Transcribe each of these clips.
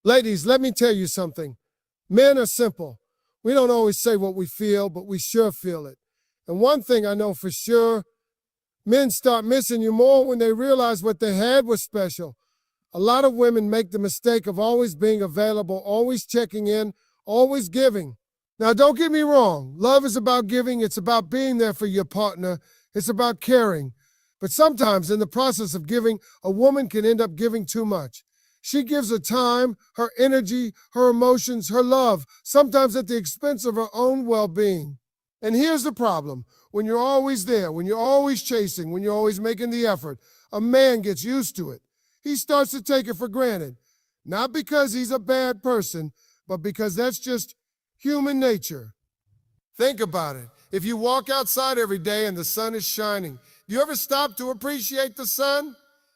Ladies, let me tell you something. Men are simple. We don't always say what we feel, but we sure feel it. And one thing I know for sure, men start missing you more when they realize what they had was special. A lot of women make the mistake of always being available, always checking in, always giving. Now, don't get me wrong. Love is about giving. It's about being there for your partner. It's about caring. But sometimes in the process of giving, a woman can end up giving too much. She gives her time, her energy, her emotions, her love, sometimes at the expense of her own well-being. And here's the problem. When you're always there, when you're always chasing, when you're always making the effort, a man gets used to it. He starts to take it for granted. Not because he's a bad person, but because that's just human nature. Think about it. If you walk outside every day and the sun is shining, do you ever stop to appreciate the sun?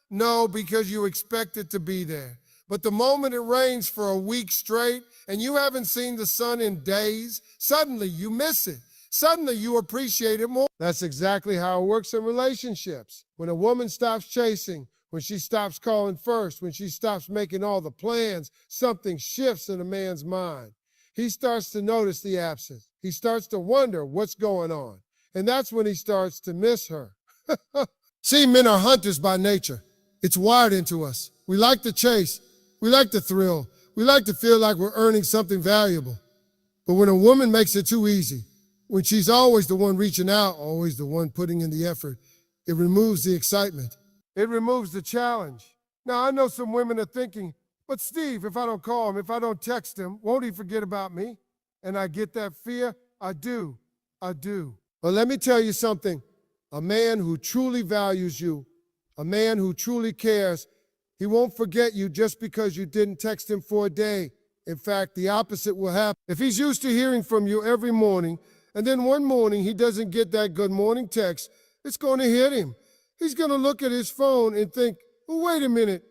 No, because you expect it to be there. But the moment it rains for a week straight and you haven't seen the sun in days, suddenly you miss it. Suddenly you appreciate it more. That's exactly how it works in relationships. When a woman stops chasing, when she stops calling first, when she stops making all the plans, something shifts in a man's mind. He starts to notice the absence. He starts to wonder what's going on. And that's when he starts to miss her. See, men are hunters by nature. It's wired into us. We like to chase. We like the thrill. We like to feel like we're earning something valuable. But when a woman makes it too easy, when she's always the one reaching out, always the one putting in the effort, it removes the excitement. It removes the challenge. Now, I know some women are thinking, but Steve, if I don't call him, if I don't text him, won't he forget about me? And I get that fear. I do. But let me tell you something. A man who truly values you, a man who truly cares, he won't forget you just because you didn't text him for a day. In fact, the opposite will happen. If he's used to hearing from you every morning, and then one morning he doesn't get that good morning text, it's going to hit him. He's going to look at his phone and think, oh, wait a minute,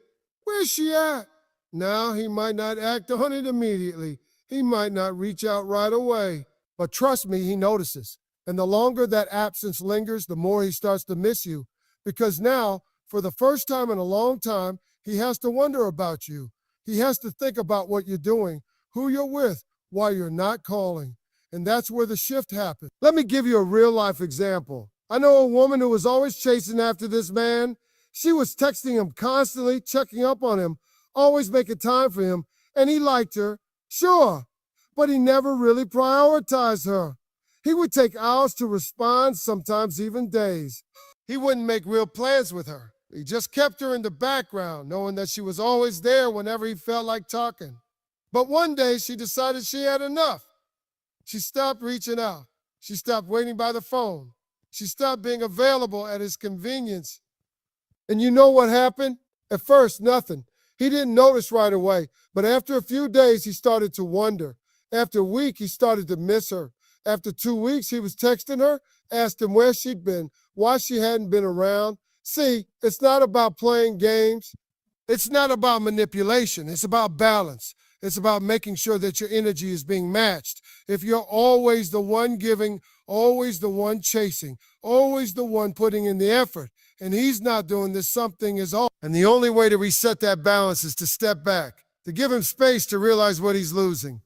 where's she at? Now, he might not act on it immediately. He might not reach out right away. But trust me, he notices. And the longer that absence lingers, the more he starts to miss you. Because now, for the first time in a long time, he has to wonder about you. He has to think about what you're doing, who you're with, why you're not calling. And that's where the shift happens. Let me give you a real-life example. I know a woman who was always chasing after this man. She was texting him constantly, checking up on him, always making time for him, and he liked her, sure, but he never really prioritized her. He would take hours to respond, sometimes even days. He wouldn't make real plans with her. He just kept her in the background, knowing that she was always there whenever he felt like talking. But one day, she decided she had enough. She stopped reaching out. She stopped waiting by the phone. She stopped being available at his convenience. And you know what happened? At first, nothing. He didn't notice right away, but after a few days, he started to wonder. After a week, he started to miss her. After 2 weeks, he was texting her, asked him where she'd been, why she hadn't been around. See, it's not about playing games. It's not about manipulation. It's about balance. It's about making sure that your energy is being matched. If you're always the one giving, always the one chasing, always the one putting in the effort, and he's not doing this, something is off. And the only way to reset that balance is to step back, to give him space to realize what he's losing,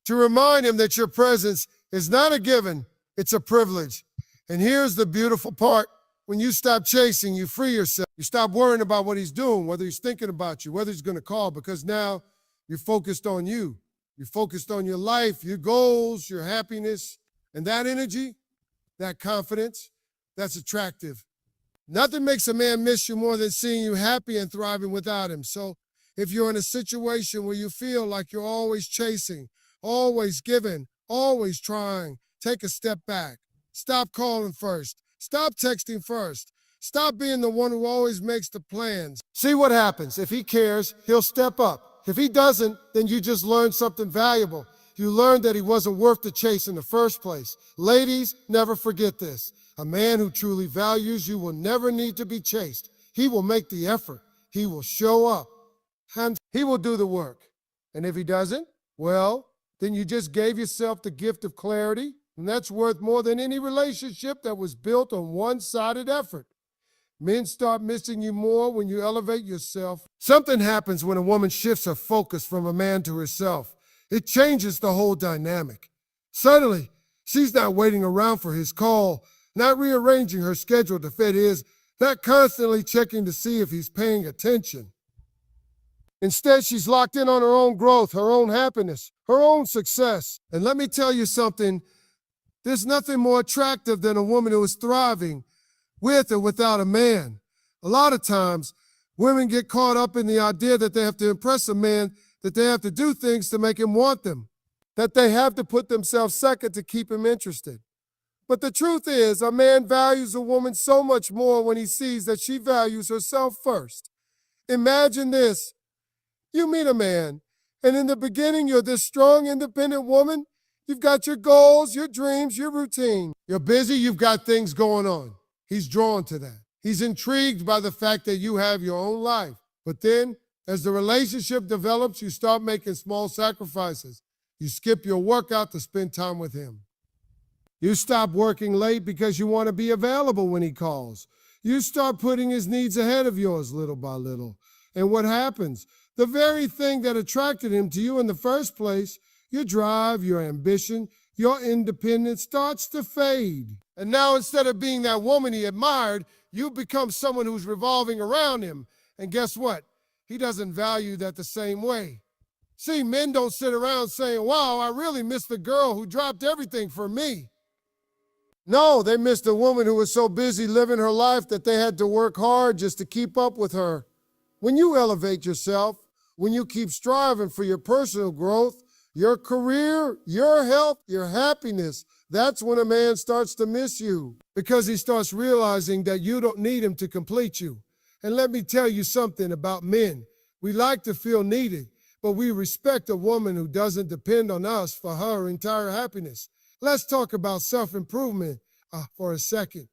to remind him that your presence is not a given, it's a privilege. And here's the beautiful part. When you stop chasing, you free yourself. You stop worrying about what he's doing, whether he's thinking about you, whether he's going to call, because now you're focused on you. You're focused on your life, your goals, your happiness. And that energy, that confidence, that's attractive. Nothing makes a man miss you more than seeing you happy and thriving without him. So if you're in a situation where you feel like you're always chasing, always giving, always trying, take a step back. Stop calling first. Stop texting first. Stop being the one who always makes the plans. See what happens. If he cares, he'll step up. If he doesn't, then you just learned something valuable. You learned that he wasn't worth the chase in the first place. Ladies, never forget this. A man who truly values you will never need to be chased. He will make the effort. He will show up. And he will do the work. And if he doesn't, well, then you just gave yourself the gift of clarity, and that's worth more than any relationship that was built on one-sided effort. Men start missing you more when you elevate yourself. Something happens when a woman shifts her focus from a man to herself. It changes the whole dynamic. Suddenly, she's not waiting around for his call, not rearranging her schedule to fit his, not constantly checking to see if he's paying attention. Instead, she's locked in on her own growth, her own happiness, her own success. And let me tell you something, there's nothing more attractive than a woman who is thriving with or without a man. A lot of times, women get caught up in the idea that they have to impress a man, that they have to do things to make him want them, that they have to put themselves second to keep him interested. But the truth is, a man values a woman so much more when he sees that she values herself first. Imagine this. You meet a man, and in the beginning, you're this strong, independent woman. You've got your goals, your dreams, your routine. You're busy, you've got things going on. He's drawn to that. He's intrigued by the fact that you have your own life. But then, as the relationship develops, you start making small sacrifices. You skip your workout to spend time with him. You stop working late because you want to be available when he calls. You start putting his needs ahead of yours little by little. And what happens? The very thing that attracted him to you in the first place, your drive, your ambition, your independence starts to fade. And now instead of being that woman he admired, you become someone who's revolving around him. And guess what? He doesn't value that the same way. See, men don't sit around saying, wow, I really miss the girl who dropped everything for me. No, they missed a woman who was so busy living her life that they had to work hard just to keep up with her. When you elevate yourself, when you keep striving for your personal growth, your career, your health, your happiness, that's when a man starts to miss you because he starts realizing that you don't need him to complete you. And let me tell you something about men. We like to feel needed, but we respect a woman who doesn't depend on us for her entire happiness. Let's talk about self-improvement for a second.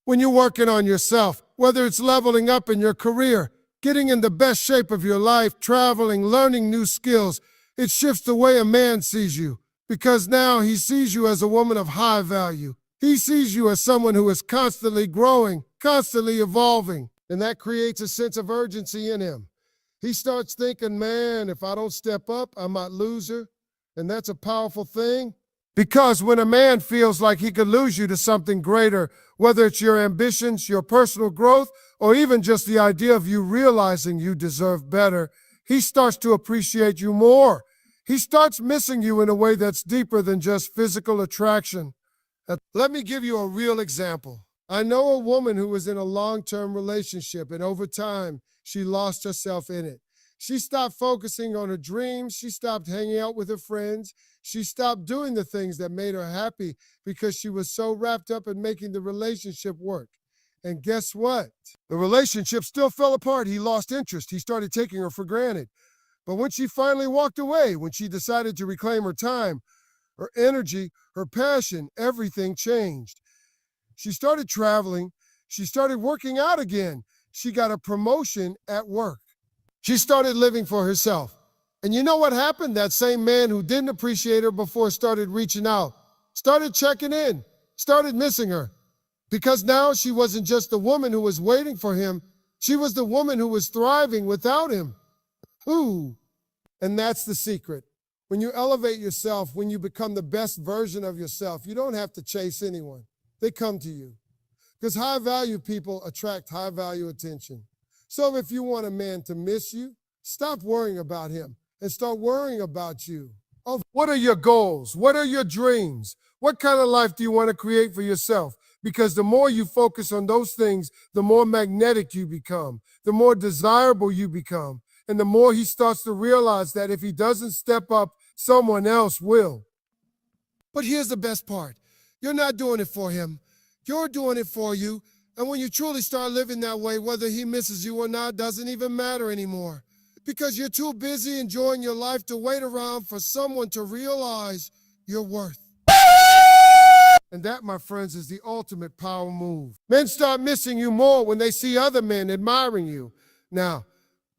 When you're working on yourself, whether it's leveling up in your career, getting in the best shape of your life, traveling, learning new skills, it shifts the way a man sees you because now he sees you as a woman of high value. He sees you as someone who is constantly growing, constantly evolving, and that creates a sense of urgency in him. He starts thinking, man, if I don't step up, I might lose her, and that's a powerful thing. Because when a man feels like he could lose you to something greater, whether it's your ambitions, your personal growth, or even just the idea of you realizing you deserve better, he starts to appreciate you more. He starts missing you in a way that's deeper than just physical attraction. Let me give you a real example. I know a woman who was in a long-term relationship, and over time, she lost herself in it. She stopped focusing on her dreams. She stopped hanging out with her friends. She stopped doing the things that made her happy because she was so wrapped up in making the relationship work. And guess what? The relationship still fell apart. He lost interest. He started taking her for granted. But when she finally walked away, when she decided to reclaim her time, her energy, her passion, everything changed. She started traveling. She started working out again. She got a promotion at work. She started living for herself. And you know what happened? That same man who didn't appreciate her before started reaching out, started checking in, started missing her. Because now she wasn't just the woman who was waiting for him. She was the woman who was thriving without him. Ooh. And that's the secret. When you elevate yourself, when you become the best version of yourself, you don't have to chase anyone. They come to you. Because high-value people attract high-value attention. So if you want a man to miss you, stop worrying about him and start worrying about you. Oh, what are your goals? What are your dreams? What kind of life do you want to create for yourself? Because the more you focus on those things, the more magnetic you become, the more desirable you become, and the more he starts to realize that if he doesn't step up, someone else will. But here's the best part. You're not doing it for him. You're doing it for you. And when you truly start living that way, whether he misses you or not doesn't even matter anymore. Because you're too busy enjoying your life to wait around for someone to realize your worth. And that, my friends, is the ultimate power move. Men start missing you more when they see other men admiring you. Now,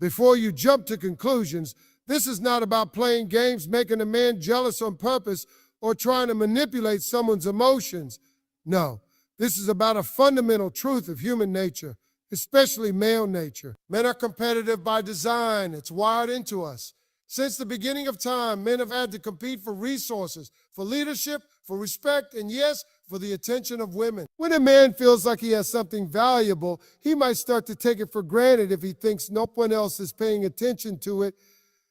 before you jump to conclusions, this is not about playing games, making a man jealous on purpose, or trying to manipulate someone's emotions. No, This is about a fundamental truth of human nature, especially male nature. Men are competitive by design. It's wired into us. Since the beginning of time, men have had to compete for resources, for leadership, for respect, and yes, for the attention of women. When a man feels like he has something valuable, he might start to take it for granted if he thinks no one else is paying attention to it.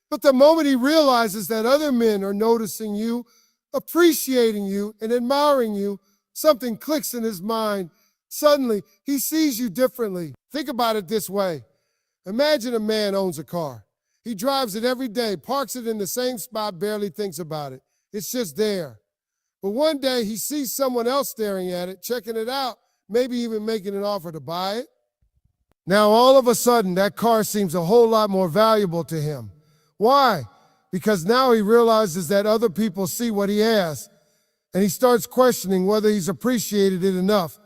But the moment he realizes that other men are noticing you, appreciating you, and admiring you, something clicks in his mind. Suddenly, he sees you differently. Think about it this way. Imagine a man owns a car. He drives it every day, parks it in the same spot, barely thinks about it. It's just there. But one day he sees someone else staring at it, checking it out, maybe even making an offer to buy it. Now all of a sudden, that car seems a whole lot more valuable to him. Why? Because now he realizes that other people see what he has, and he starts questioning whether he's appreciated it enough.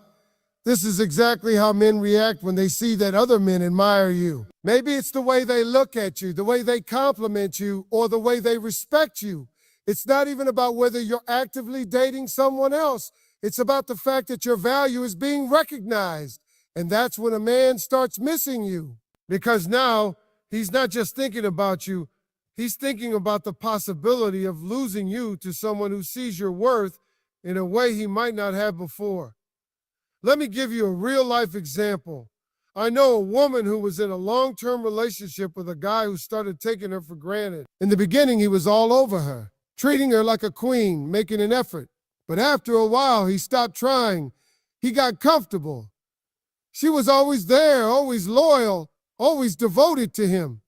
This is exactly how men react when they see that other men admire you. Maybe it's the way they look at you, the way they compliment you, or the way they respect you. It's not even about whether you're actively dating someone else. It's about the fact that your value is being recognized. And that's when a man starts missing you. Because now he's not just thinking about you, he's thinking about the possibility of losing you to someone who sees your worth in a way he might not have before. Let me give you a real-life example. I know a woman who was in a long-term relationship with a guy who started taking her for granted. In the beginning, he was all over her, treating her like a queen, making an effort. But after a while, he stopped trying. He got comfortable. She was always there, always loyal, always devoted to him.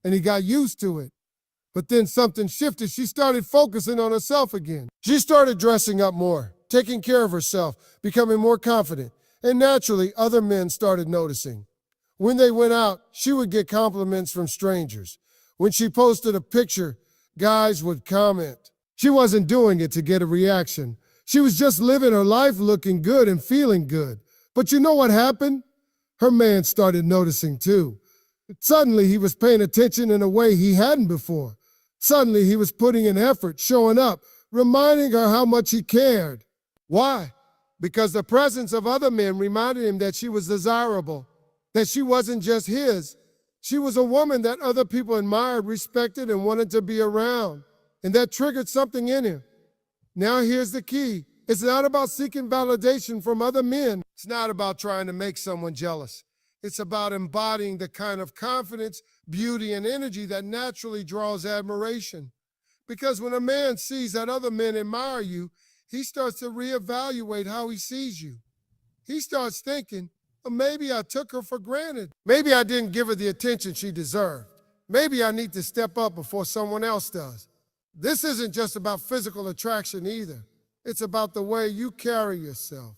And he got used to it. But then something shifted. She started focusing on herself again. She started dressing up more, taking care of herself, becoming more confident. And naturally, other men started noticing. When they went out, she would get compliments from strangers. When she posted a picture, guys would comment. She wasn't doing it to get a reaction. She was just living her life looking good and feeling good. But you know what happened? Her man started noticing too. Suddenly, he was paying attention in a way he hadn't before. Suddenly, he was putting in effort, showing up, reminding her how much he cared. Why? Because the presence of other men reminded him that she was desirable, that she wasn't just his. She was a woman that other people admired, respected, and wanted to be around. And that triggered something in him. Now here's the key. It's not about seeking validation from other men. It's not about trying to make someone jealous. It's about embodying the kind of confidence, beauty, and energy that naturally draws admiration. Because when a man sees that other men admire you, he starts to reevaluate how he sees you. He starts thinking, well, maybe I took her for granted. Maybe I didn't give her the attention she deserved. Maybe I need to step up before someone else does. This isn't just about physical attraction either. It's about the way you carry yourself.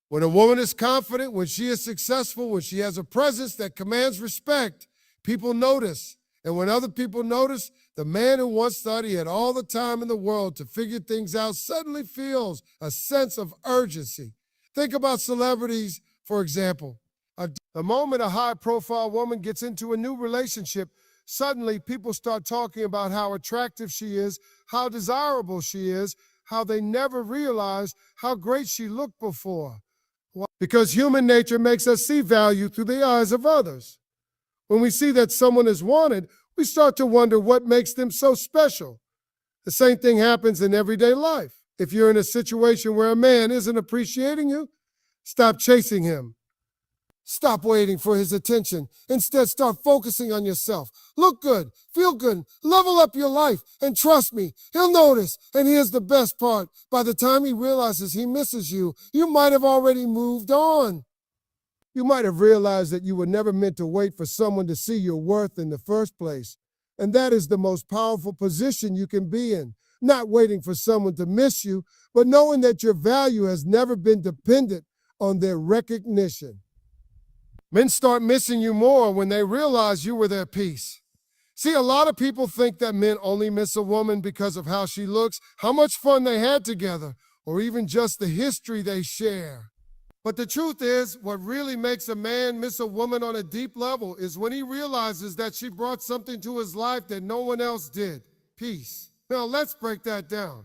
When a woman is confident, when she is successful, when she has a presence that commands respect, people notice. And when other people notice, the man who once thought he had all the time in the world to figure things out suddenly feels a sense of urgency. Think about celebrities, for example. The moment a high-profile woman gets into a new relationship, suddenly people start talking about how attractive she is, how desirable she is, how they never realized how great she looked before. Because human nature makes us see value through the eyes of others. When we see that someone is wanted, we start to wonder what makes them so special. The same thing happens in everyday life. If you're in a situation where a man isn't appreciating you, stop chasing him. Stop waiting for his attention. Instead, start focusing on yourself. Look good, feel good, level up your life, and trust me, he'll notice. And here's the best part. By the time he realizes he misses you, you might have already moved on. You might have realized that you were never meant to wait for someone to see your worth in the first place. And that is the most powerful position you can be in. Not waiting for someone to miss you, but knowing that your value has never been dependent on their recognition. Men start missing you more when they realize you were their piece. See, a lot of people think that men only miss a woman because of how she looks, how much fun they had together, or even just the history they share. But the truth is, what really makes a man miss a woman on a deep level is when he realizes that she brought something to his life that no one else did. Peace. Now, let's break that down.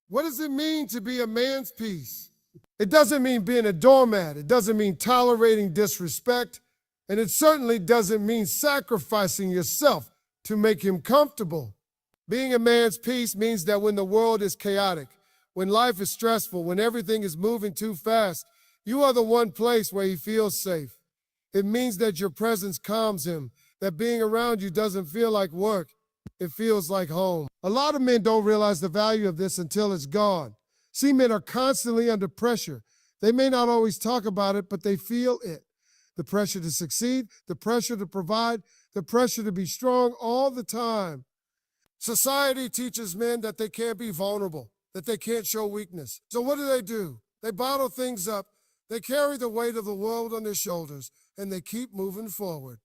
What does it mean to be a man's piece? It doesn't mean being a doormat. It doesn't mean tolerating disrespect. And it certainly doesn't mean sacrificing yourself to make him comfortable. Being a man's peace means that when the world is chaotic, when life is stressful, when everything is moving too fast, you are the one place where he feels safe. It means that your presence calms him, that being around you doesn't feel like work. It feels like home. A lot of men don't realize the value of this until it's gone. See, men are constantly under pressure. They may not always talk about it, but they feel it. The pressure to succeed, the pressure to provide, the pressure to be strong all the time. Society teaches men that they can't be vulnerable, that they can't show weakness. So what do? They bottle things up, they carry the weight of the world on their shoulders, and they keep moving forward.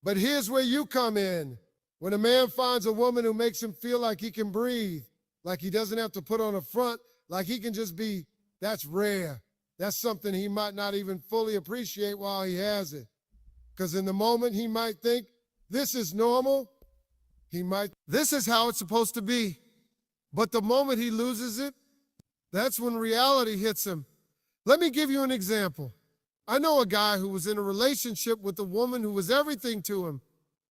But here's where you come in. When a man finds a woman who makes him feel like he can breathe, like he doesn't have to put on a front, like he can just be, that's rare. That's something he might not even fully appreciate while he has it. Because in the moment he might think, this is normal. This is how it's supposed to be. But the moment he loses it, that's when reality hits him. Let me give you an example. I know a guy who was in a relationship with a woman who was everything to him.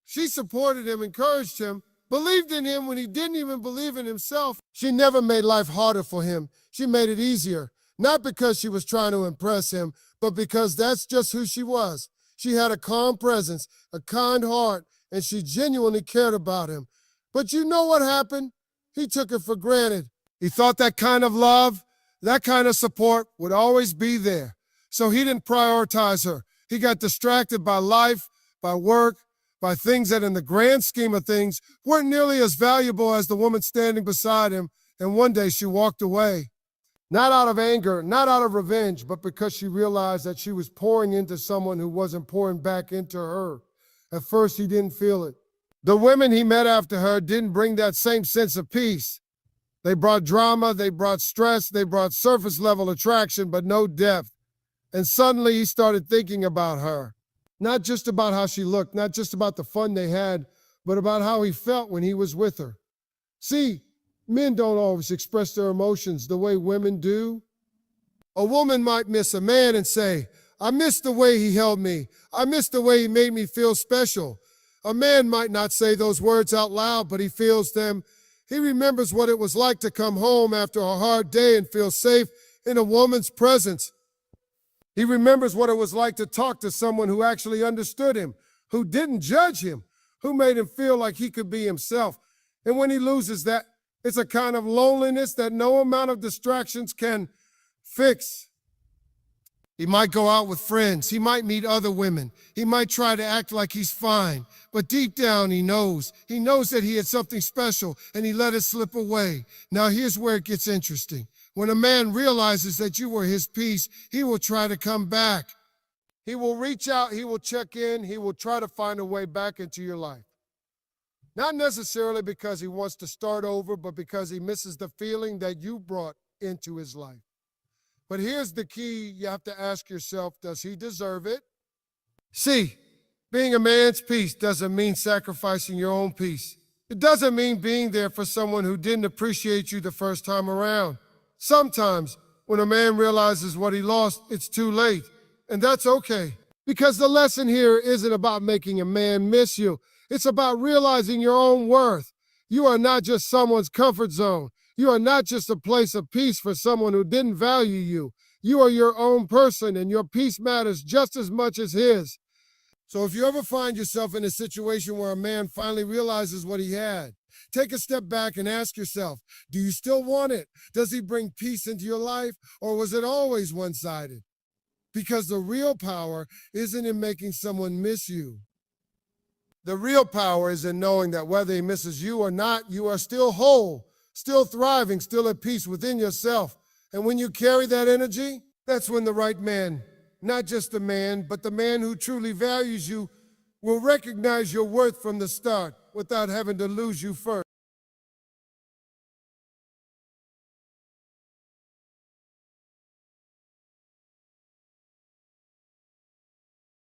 She supported him, encouraged him, believed in him when he didn't even believe in himself. She never made life harder for him. She made it easier. Not because she was trying to impress him, but because that's just who she was. She had a calm presence, a kind heart, and she genuinely cared about him. But you know what happened? He took it for granted. He thought that kind of love, that kind of support would always be there. So he didn't prioritize her. He got distracted by life, by work, by things that in the grand scheme of things weren't nearly as valuable as the woman standing beside him, and one day she walked away. Not out of anger, not out of revenge, but because she realized that she was pouring into someone who wasn't pouring back into her. At first, he didn't feel it. The women he met after her didn't bring that same sense of peace. They brought drama, they brought stress, they brought surface level attraction, but no depth. And suddenly he started thinking about her. Not just about how she looked, not just about the fun they had, but about how he felt when he was with her. See, men don't always express their emotions the way women do. A woman might miss a man and say, I miss the way he held me. I miss the way he made me feel special. A man might not say those words out loud, but he feels them. He remembers what it was like to come home after a hard day and feel safe in a woman's presence. He remembers what it was like to talk to someone who actually understood him, who didn't judge him, who made him feel like he could be himself. And when he loses that, it's a kind of loneliness that no amount of distractions can fix. He might go out with friends. He might meet other women. He might try to act like he's fine. But deep down, he knows. He knows that he had something special, and he let it slip away. Now, here's where it gets interesting. When a man realizes that you were his peace, he will try to come back. He will reach out. He will check in. He will try to find a way back into your life. Not necessarily because he wants to start over, but because he misses the feeling that you brought into his life. But here's the key you have to ask yourself, does he deserve it? See, being a man's peace doesn't mean sacrificing your own peace. It doesn't mean being there for someone who didn't appreciate you the first time around. Sometimes, when a man realizes what he lost, it's too late. And that's okay. Because the lesson here isn't about making a man miss you. It's about realizing your own worth. You are not just someone's comfort zone. You are not just a place of peace for someone who didn't value you. You are your own person, and your peace matters just as much as his. So if you ever find yourself in a situation where a man finally realizes what he had, take a step back and ask yourself, do you still want it? Does he bring peace into your life, or was it always one-sided? Because the real power isn't in making someone miss you. The real power is in knowing that whether he misses you or not, you are still whole, still thriving, still at peace within yourself. And when you carry that energy, that's when the right man, not just the man, but the man who truly values you, will recognize your worth from the start without having to lose you first.